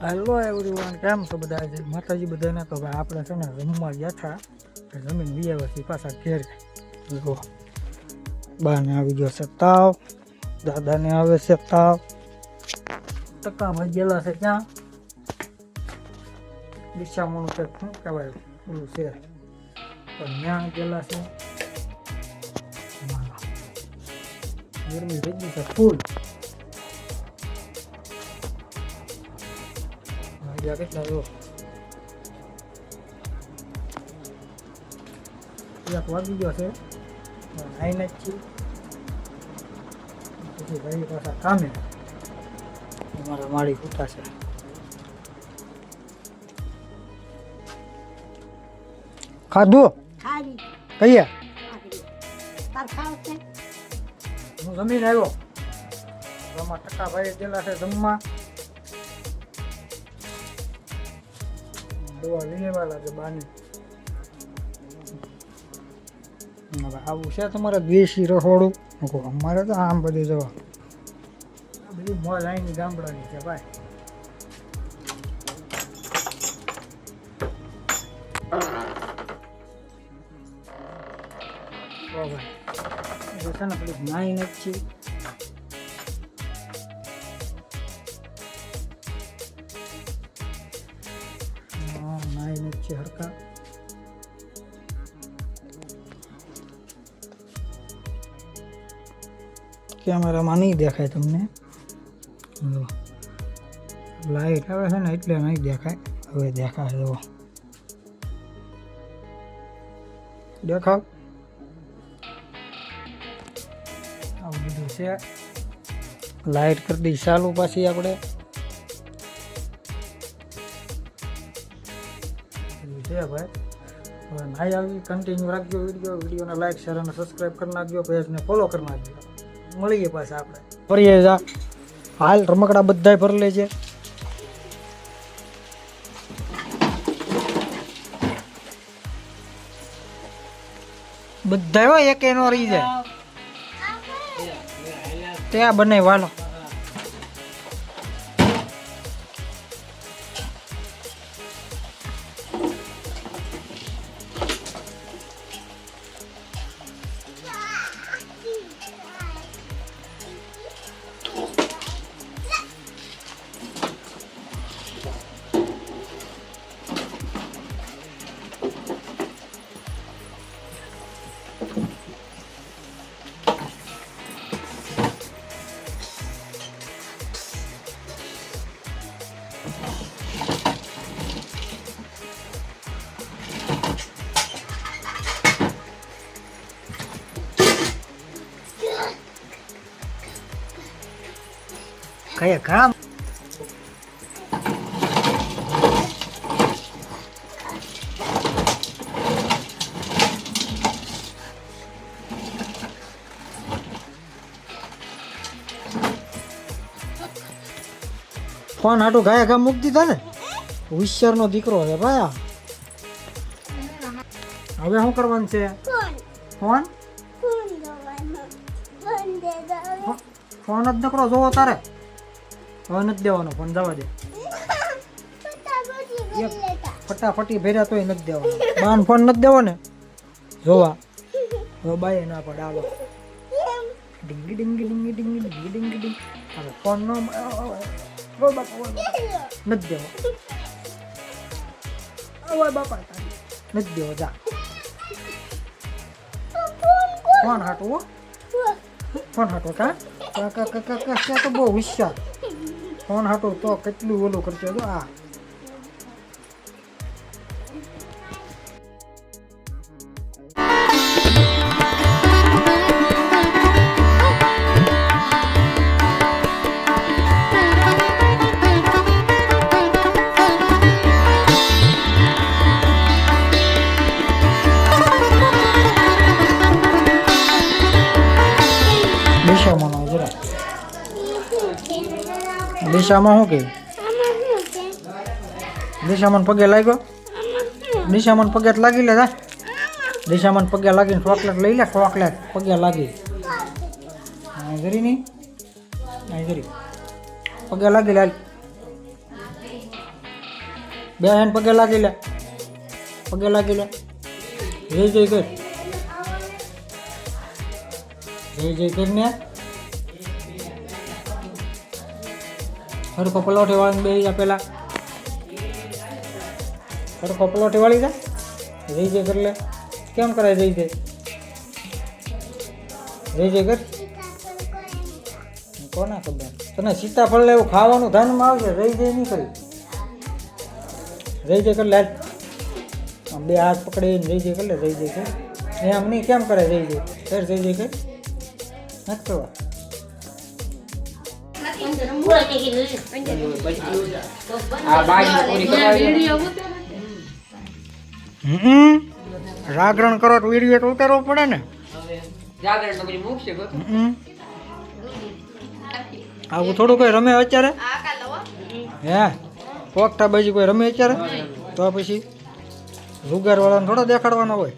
Hello everyone, કેમ છો બધા? છે માતાજી બધાને. તો ભાઈ આપણે છે ને જમવા ગયા હતા, જમીન વિયાવથી પાછા ઘેર. જો બાને આવી ગયો છે તાવ, દાદાને આવે છે તાવ, ટકા ભાઈ ગયેલા છે ક્યાં દિશામણું છે, શું કહેવાય ઓલું છે, પણ ત્યાં ગયેલા છે. ગરમી થઈ ગઈ છે ફૂલ. કેટલા જો એક વાગી ગયો છે, આઈને જ છીએ. પછી ભાઈ પાછા કામે. અમારા માળી ફૂટા છે. ખાધું કહીએ હું જમીને આવ્યો. આમાં ટકા ભાઈ ગયેલા છે જમવા. દવા લઈ લેવા લાગે બાને. હવે આવું છે તમારે દેશી રસોડું? અમારે તો આમ બધી જવા આ બધી મોજ આવીની ગામડાની છે ભાઈ. ભાઈ છે ને પેલી નાઈ નથી. હરકા કેમેરામાં નહીં દેખાય તમને. લાઈટ આવે છે ને એટલે નહીં દેખાય. હવે દેખાય જુઓ, દેખાવ. આવું બધું છે. લાઈટ કરી દઈ ચાલુ પાછી આપણે. છે ભાઈ. હવે નાઈ આવી કન્ટિન્યુ રાખજો વિડીયોને લાઈક શેર અને સબસ્ક્રાઈબ કરી નાખજો. પેજને ફોલો કરી નાખજો. મળીએ પાછા આપણે ફરીએ જા. હાલ રમકડા બધાય ભરી લેજે. બધા હોય એક નો રહી જાય ત્યાં બને વાલો. કયા કામ ફોન હાટું ગાયા કામ મૂકી દીધા ને. હોશિયાર નો દીકરો છે ભાઈ. હવે શું કરવાનું છે? ફોન ફોન જ નકરો જોવો તારે. હવે નથી દેવાનો ફોન, જવા દે. ફટાફટી ભેર્યા તોય નથી દેવાનો. બાન ફોન નથી દેવો ને જોવા. હવે બાય ના પડે. આવો ડીંગી ડીંગી ડીંગી ડીંગી ડીંગી ડીંગી ડીંગ. હવે ફોન નો નથી દેવો. ઓય બાપા નથી દેવો. જા ફોન હાટું. ફોન હાટો કા તો બહુ હોશિયાર. ફોન હાટો તો કેટલું ઓલું કરશે. તો આ દિશામાં શું કે દિશામાં પગે લાગ્યો. દિશામાં પગે લાગી લે. દિશામાં પગે લાગીને ચોકલેટ લઈ લે. ચોકલેટ પગે લાગી જરી નહીં. પગે લાગી લે. બે હેન પગે લાગી લે, પગે લાગી લે. જય જય કર, જય જય કરીને સરખો પલોઠી વાળીને બેસી જા. પેલા સરખો પલોઠી વાળી જા. જય જય કરી લે. કેમ કરાય જય જય? જય જય કર. કોને ખબર? તને સીતાફળ લેવું ખાવાનું ધ્યાનમાં આવશે. જય જય નહીં કરી. જય જય કરી લે. બે હાથ પકડીને જય જય કરી લે. જય જય કર. એમ નહીં, કેમ કરે જય જય? કર જય જય કર. નથી કરવા. જાગરણ કરો તો વિડીયો તો ઉતારવો પડે ને. આવું થોડું કોઈ રમે અત્યારે? હે પોકટા બાજુ કોઈ રમે અત્યારે? તો પછી જુગાર વાળાને થોડો દેખાડવાનો હોય.